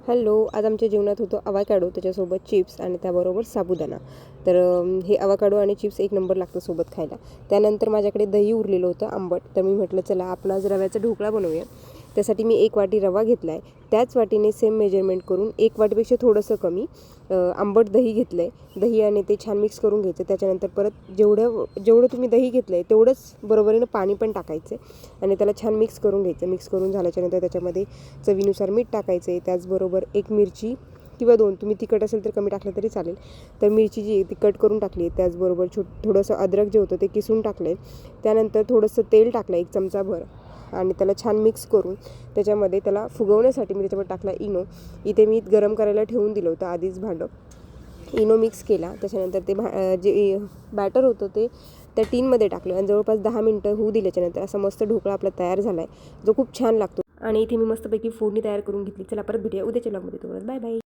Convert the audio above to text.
Hello, आज आमच्या जेवणात होतं अवाकाडो, त्याच्यासोबत चिप्स आणि त्याबरोबर साबुदाणा. तर हे अवाकाडो आणि चिप्स एक नंबर लागतं सोबत खायला. त्यानंतर माझ्याकडे दही उरलेलं होतं आंबट, तर मी म्हटलं चला आपण आज रव्याचा ढोकळा बनवूया. त्यासाठी मी 1 वाटी रवा घेतला आहे. त्याच वाटीने सेम मेजरमेंट करून 1 वाटीपेक्षा थोडंसं कमी आंबट दही घेतलं आहे. दही आणि ते छान मिक्स करून घ्यायचं. त्याच्यानंतर परत जेवढं तुम्ही दही घेतलं आहे तेवढंच बरोबरीनं पाणी पण टाकायचं आहे आणि त्याला छान मिक्स करून घ्यायचं. मिक्स करून झाल्याच्यानंतर त्याच्यामध्ये चवीनुसार मीठ टाकायचं आहे. त्याचबरोबर 1 मिरची किंवा 2, तुम्ही तिखट असेल तर कमी टाकलं तरी चालेल. तर मिरची जी ती कट करून टाकली आहे. त्याचबरोबर थोडंसं अद्रक जे होतं ते किसून टाकलं आहे. त्यानंतर थोडंसं तेल टाकलं 1 चमचाभर आणि त्याला छान मिक्स करून त्याच्यामध्ये त्याला फुगवण्यासाठी मी त्याच्यामध्ये टाकला इनो. इथे मी गरम करायला ठेवून दिलं होतं आधीच भांडं. इनो मिक्स केला. त्याच्यानंतर ते जे बॅटर होतं ते त्या टीनमध्ये टाकलं आणि जवळपास 10 मिनटं होऊ दिल्याच्यानंतर असा मस्त ढोकळा आपला तयार झाला आहे, जो खूप छान लागतो. आणि इथे मी मस्तपैकी फोडणी तयार करून घेतली. चला परत भेटूया उद्याच्या व्लॉगमध्ये. तोपर्यंत बाय बाय.